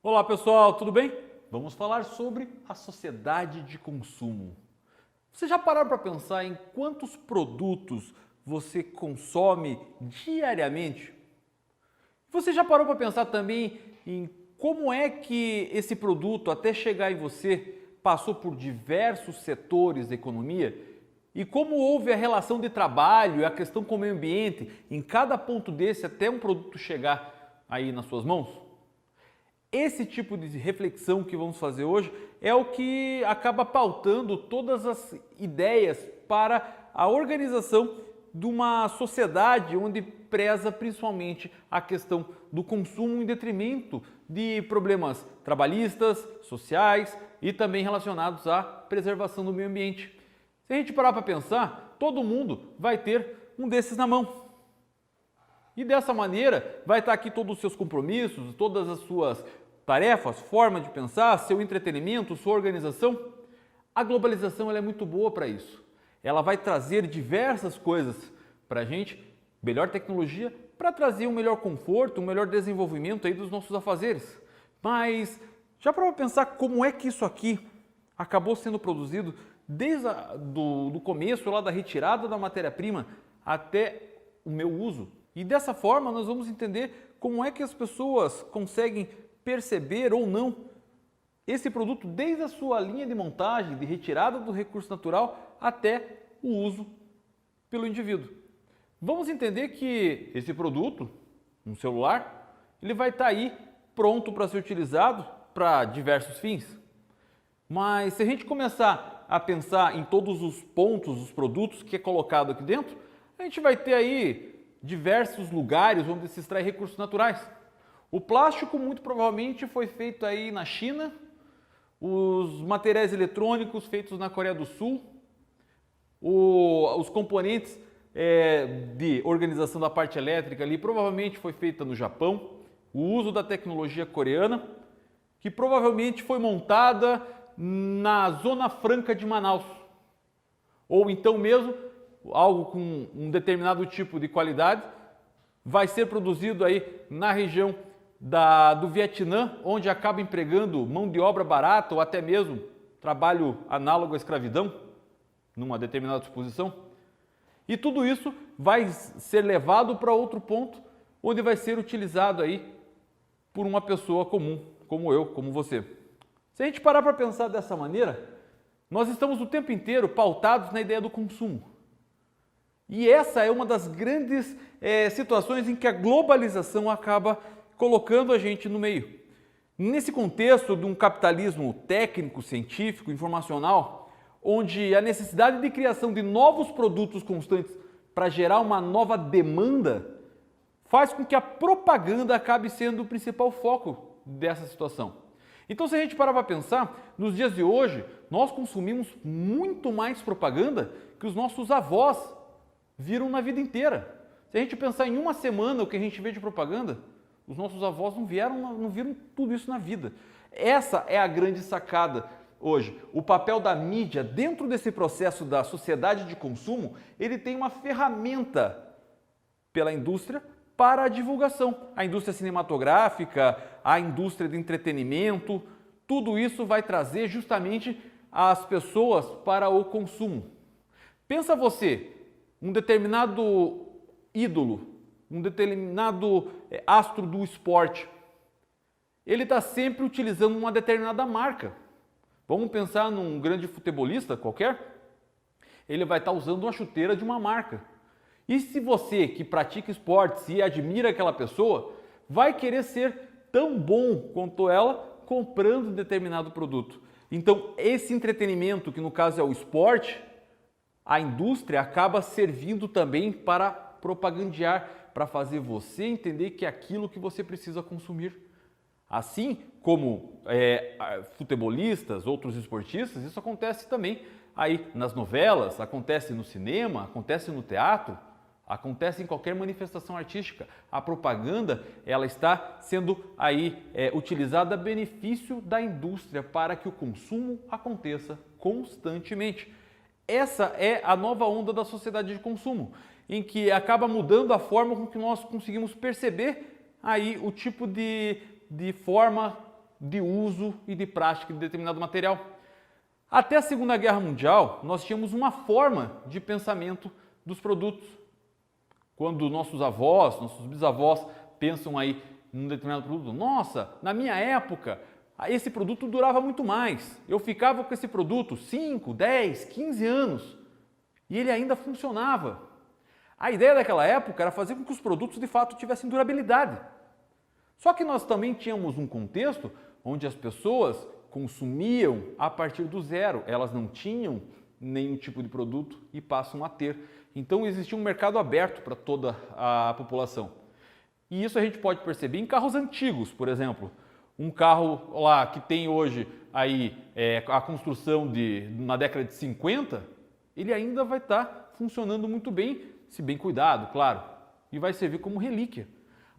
Olá pessoal, tudo bem? Vamos falar sobre a sociedade de consumo. Você já parou para pensar em quantos produtos você consome diariamente? Você já parou para pensar também em como é que esse produto, até chegar em você, passou por diversos setores da economia? E como houve a relação de trabalho e a questão com o meio ambiente em cada ponto desse até um produto chegar aí nas suas mãos? Esse tipo de reflexão que vamos fazer hoje é o que acaba pautando todas as ideias para a organização de uma sociedade onde preza principalmente a questão do consumo em detrimento de problemas trabalhistas, sociais e também relacionados à preservação do meio ambiente. Se a gente parar para pensar, todo mundo vai ter um desses na mão. E dessa maneira vai estar aqui todos os seus compromissos, todas as suas tarefas, forma de pensar, seu entretenimento, sua organização. A globalização ela é muito boa para isso. Ela vai trazer diversas coisas para a gente, melhor tecnologia, para trazer um melhor conforto, um melhor desenvolvimento aí dos nossos afazeres. Mas já para pensar como é que isso aqui acabou sendo produzido desde do começo, lá da retirada da matéria-prima até o meu uso. E dessa forma nós vamos entender como é que as pessoas conseguem perceber ou não esse produto desde a sua linha de montagem, de retirada do recurso natural até o uso pelo indivíduo. Vamos entender que esse produto, um celular, ele vai estar aí pronto para ser utilizado para diversos fins. Mas se a gente começar a pensar em todos os pontos dos produtos que é colocado aqui dentro, a gente vai ter aí diversos lugares onde se extrai recursos naturais. O plástico muito provavelmente foi feito aí na China, os materiais eletrônicos feitos na Coreia do Sul, os componentes de organização da parte elétrica ali provavelmente foi feita no Japão, o uso da tecnologia coreana, que provavelmente foi montada na Zona Franca de Manaus, ou então mesmo algo com um determinado tipo de qualidade vai ser produzido aí na região do Vietnã, onde acaba empregando mão de obra barata ou até mesmo trabalho análogo à escravidão, numa determinada disposição. E tudo isso vai ser levado para outro ponto, onde vai ser utilizado aí por uma pessoa comum, como eu, como você. Se a gente parar para pensar dessa maneira, nós estamos o tempo inteiro pautados na ideia do consumo. E essa é uma das grandes situações em que a globalização acaba colocando a gente no meio. Nesse contexto de um capitalismo técnico, científico, informacional, onde a necessidade de criação de novos produtos constantes para gerar uma nova demanda faz com que a propaganda acabe sendo o principal foco dessa situação. Então, se a gente parar para pensar, nos dias de hoje, nós consumimos muito mais propaganda que os nossos avós viram na vida inteira. Se a gente pensar em uma semana o que a gente vê de propaganda, os nossos avós não viram tudo isso na vida. Essa é a grande sacada hoje. O papel da mídia dentro desse processo da sociedade de consumo, ele tem uma ferramenta pela indústria para a divulgação. A indústria cinematográfica, a indústria de entretenimento, tudo isso vai trazer justamente as pessoas para o consumo. Pensa você, um determinado ídolo, um determinado astro do esporte, ele está sempre utilizando uma determinada marca. Vamos pensar num grande futebolista qualquer, ele vai estar usando uma chuteira de uma marca. E se você que pratica esportes e admira aquela pessoa, vai querer ser tão bom quanto ela comprando determinado produto. Então, esse entretenimento, que no caso é o esporte, a indústria acaba servindo também para propagandear, para fazer você entender que é aquilo que você precisa consumir. Assim como futebolistas, outros esportistas, isso acontece também aí nas novelas, acontece no cinema, acontece no teatro, acontece em qualquer manifestação artística. A propaganda ela está sendo aí utilizada a benefício da indústria para que o consumo aconteça constantemente. Essa é a nova onda da sociedade de consumo. em que acaba mudando a forma com que nós conseguimos perceber aí o tipo de forma de uso e de prática de determinado material. Até a Segunda Guerra Mundial, nós tínhamos uma forma de pensamento dos produtos. Quando nossos avós, nossos bisavós pensam aí num determinado produto, nossa, na minha época, esse produto durava muito mais. Eu ficava com esse produto 5, 10, 15 anos e ele ainda funcionava. A ideia daquela época era fazer com que os produtos de fato tivessem durabilidade. Só que nós também tínhamos um contexto onde as pessoas consumiam a partir do zero. Elas não tinham nenhum tipo de produto e passam a ter. Então existia um mercado aberto para toda a população. E isso a gente pode perceber em carros antigos, por exemplo. Um carro lá que tem hoje aí a construção na década de 50, ele ainda vai estar funcionando muito bem, se bem cuidado, claro, e vai servir como relíquia.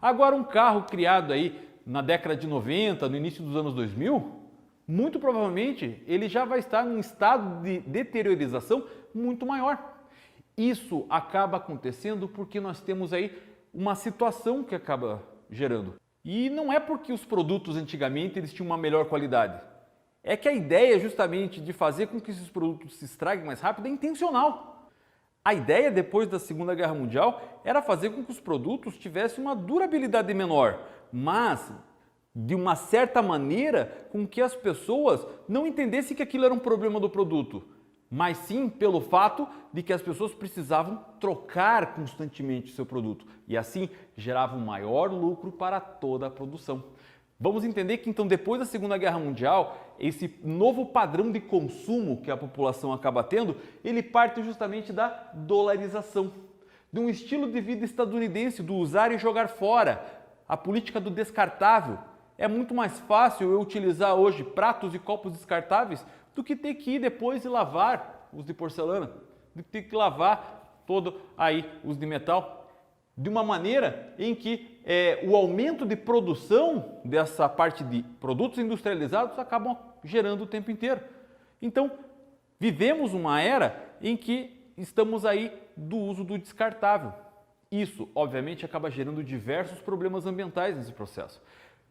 Agora um carro criado aí na década de 90, no início dos anos 2000, muito provavelmente ele já vai estar num estado de deteriorização muito maior. Isso acaba acontecendo porque nós temos aí uma situação que acaba gerando. E não é porque os produtos antigamente eles tinham uma melhor qualidade. É que a ideia justamente de fazer com que esses produtos se estraguem mais rápido é intencional. A ideia depois da Segunda Guerra Mundial era fazer com que os produtos tivessem uma durabilidade menor, mas de uma certa maneira com que as pessoas não entendessem que aquilo era um problema do produto, mas sim pelo fato de que as pessoas precisavam trocar constantemente o seu produto e assim gerava um maior lucro para toda a produção. Vamos entender que então depois da Segunda Guerra Mundial, esse novo padrão de consumo que a população acaba tendo, ele parte justamente da dolarização, de um estilo de vida estadunidense, do usar e jogar fora, a política do descartável. É muito mais fácil eu utilizar hoje pratos e copos descartáveis do que ter que ir depois e lavar os de porcelana, do que ter que lavar todo aí os de metal, de uma maneira em que o aumento de produção dessa parte de produtos industrializados acabam gerando o tempo inteiro. Então, vivemos uma era em que estamos aí do uso do descartável. Isso, obviamente, acaba gerando diversos problemas ambientais nesse processo.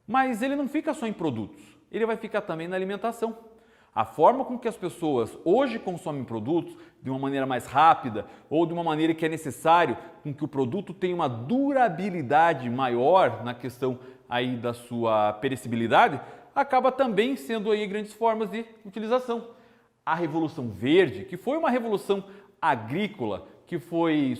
Mas ele não fica só em produtos, ele vai ficar também na alimentação. A forma com que as pessoas hoje consomem produtos de uma maneira mais rápida ou de uma maneira que é necessário com que o produto tenha uma durabilidade maior na questão aí da sua perecibilidade, acaba também sendo aí grandes formas de utilização. A Revolução Verde, que foi uma revolução agrícola que foi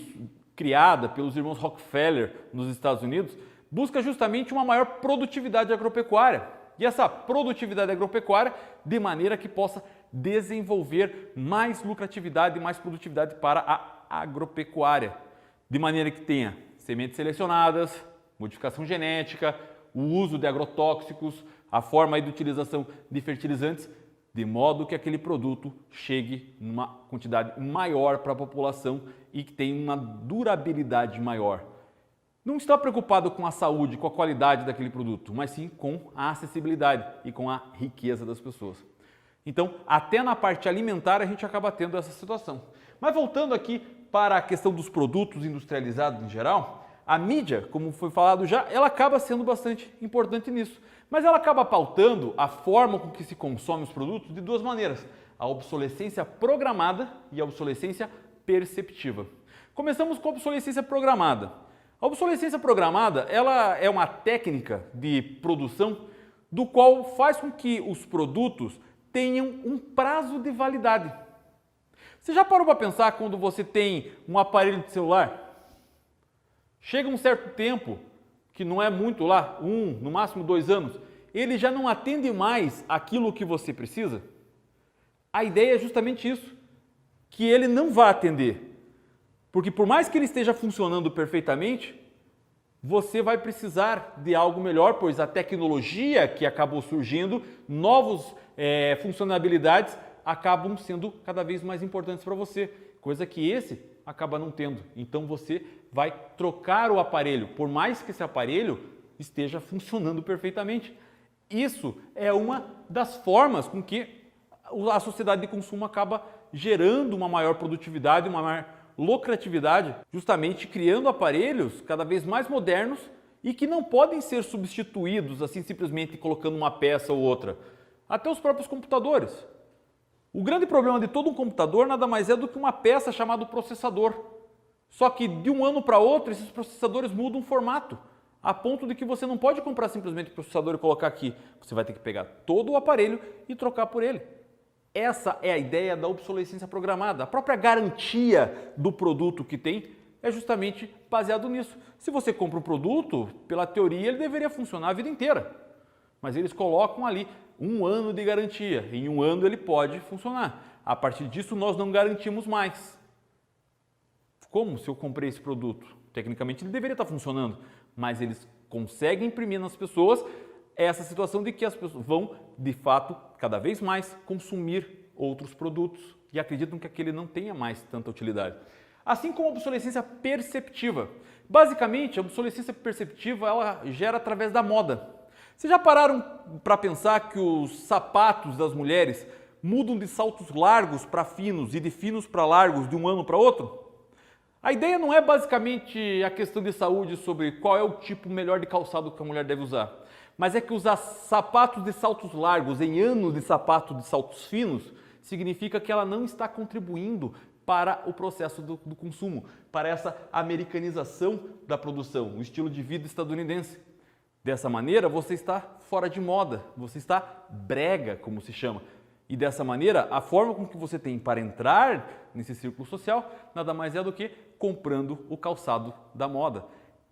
criada pelos irmãos Rockefeller nos Estados Unidos, busca justamente uma maior produtividade agropecuária. E essa produtividade agropecuária de maneira que possa desenvolver mais lucratividade e mais produtividade para a agropecuária. De maneira que tenha sementes selecionadas, modificação genética, o uso de agrotóxicos, a forma de utilização de fertilizantes, de modo que aquele produto chegue numa quantidade maior para a população e que tenha uma durabilidade maior. Não está preocupado com a saúde, com a qualidade daquele produto, mas sim com a acessibilidade e com a riqueza das pessoas. Então, até na parte alimentar a gente acaba tendo essa situação. Mas voltando aqui para a questão dos produtos industrializados em geral, a mídia, como foi falado já, ela acaba sendo bastante importante nisso. Mas ela acaba pautando a forma com que se consome os produtos de duas maneiras: a obsolescência programada e a obsolescência perceptiva. Começamos com a obsolescência programada. A obsolescência programada, ela é uma técnica de produção do qual faz com que os produtos tenham um prazo de validade. Você já parou para pensar quando você tem um aparelho de celular? Chega um certo tempo, que não é muito lá, no máximo 2 anos, ele já não atende mais aquilo que você precisa? A ideia é justamente isso, que ele não vai atender. Porque por mais que ele esteja funcionando perfeitamente, você vai precisar de algo melhor, pois a tecnologia que acabou surgindo, novas funcionalidades acabam sendo cada vez mais importantes para você, coisa que esse acaba não tendo. Então você vai trocar o aparelho, por mais que esse aparelho esteja funcionando perfeitamente. Isso é uma das formas com que a sociedade de consumo acaba gerando uma maior produtividade, uma maior lucratividade, justamente criando aparelhos cada vez mais modernos e que não podem ser substituídos assim simplesmente colocando uma peça ou outra. Até os próprios computadores. O grande problema de todo um computador nada mais é do que uma peça chamada processador. Só que de um ano para outro esses processadores mudam o formato, a ponto de que você não pode comprar simplesmente o processador e colocar aqui. Você vai ter que pegar todo o aparelho e trocar por ele. Essa é a ideia da obsolescência programada. A própria garantia do produto que tem é justamente baseado nisso. Se você compra um produto, pela teoria ele deveria funcionar a vida inteira. Mas eles colocam ali 1 ano de garantia. Em 1 ano ele pode funcionar. A partir disso nós não garantimos mais. Como se eu comprei esse produto? Tecnicamente ele deveria estar funcionando, mas eles conseguem imprimir nas pessoas essa situação de que as pessoas vão, de fato, cada vez mais consumir outros produtos e acreditam que aquele não tenha mais tanta utilidade. Assim como a obsolescência perceptiva. Basicamente, a obsolescência perceptiva ela gera através da moda. Vocês já pararam para pensar que os sapatos das mulheres mudam de saltos largos para finos e de finos para largos de um ano para outro? A ideia não é basicamente a questão de saúde sobre qual é o tipo melhor de calçado que a mulher deve usar, mas é que usar sapatos de saltos largos em anos de sapato de saltos finos significa que ela não está contribuindo para o processo do consumo, para essa americanização da produção, o estilo de vida estadunidense. Dessa maneira, você está fora de moda, você está brega, como se chama. E dessa maneira, a forma com que você tem para entrar nesse círculo social nada mais é do que comprando o calçado da moda.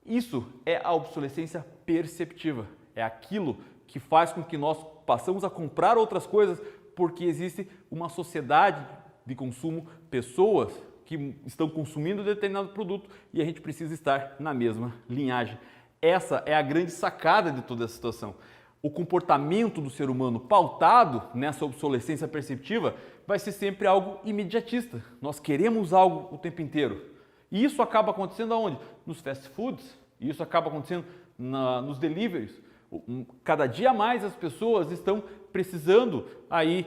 Isso é a obsolescência perceptiva. É aquilo que faz com que nós passamos a comprar outras coisas porque existe uma sociedade de consumo, pessoas que estão consumindo determinado produto e a gente precisa estar na mesma linhagem. Essa é a grande sacada de toda essa situação. O comportamento do ser humano pautado nessa obsolescência perceptiva vai ser sempre algo imediatista. Nós queremos algo o tempo inteiro. E isso acaba acontecendo aonde? Nos fast foods. E isso acaba acontecendo nos deliveries. Cada dia mais as pessoas estão precisando aí,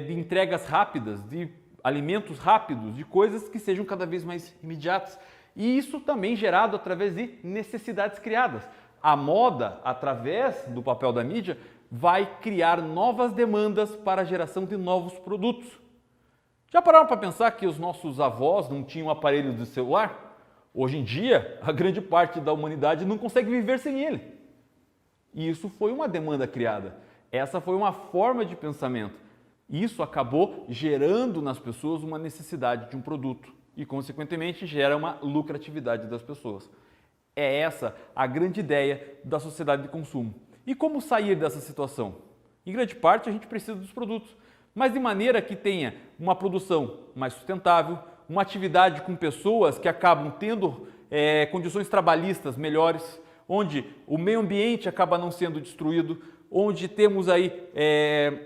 de entregas rápidas, de alimentos rápidos, de coisas que sejam cada vez mais imediatas. E isso também gerado através de necessidades criadas. A moda, através do papel da mídia, vai criar novas demandas para a geração de novos produtos. Já pararam para pensar que os nossos avós não tinham aparelhos de celular? Hoje em dia, a grande parte da humanidade não consegue viver sem ele. E isso foi uma demanda criada. Essa foi uma forma de pensamento. Isso acabou gerando nas pessoas uma necessidade de um produto e, consequentemente, gera uma lucratividade das pessoas. É essa a grande ideia da sociedade de consumo. E como sair dessa situação? Em grande parte, a gente precisa dos produtos, mas de maneira que tenha uma produção mais sustentável, uma atividade com pessoas que acabam tendo condições trabalhistas melhores, onde o meio ambiente acaba não sendo destruído, onde temos aí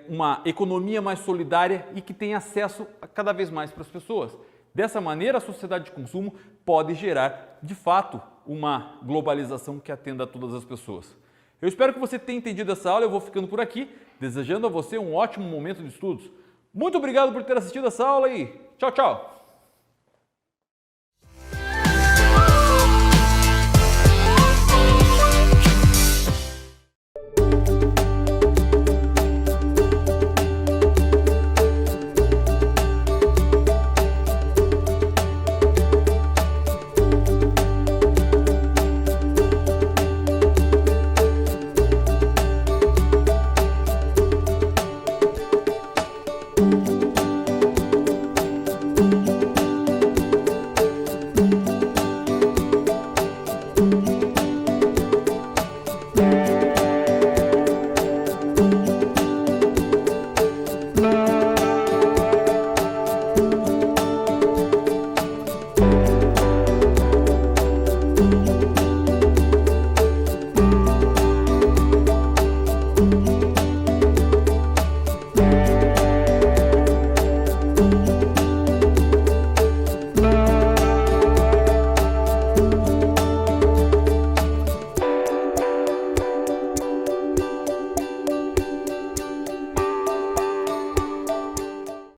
uma economia mais solidária e que tem acesso cada vez mais para as pessoas. Dessa maneira, a sociedade de consumo pode gerar, de fato, uma globalização que atenda a todas as pessoas. Eu espero que você tenha entendido essa aula. Eu vou ficando por aqui, desejando a você um ótimo momento de estudos. Muito obrigado por ter assistido essa aula e tchau, tchau!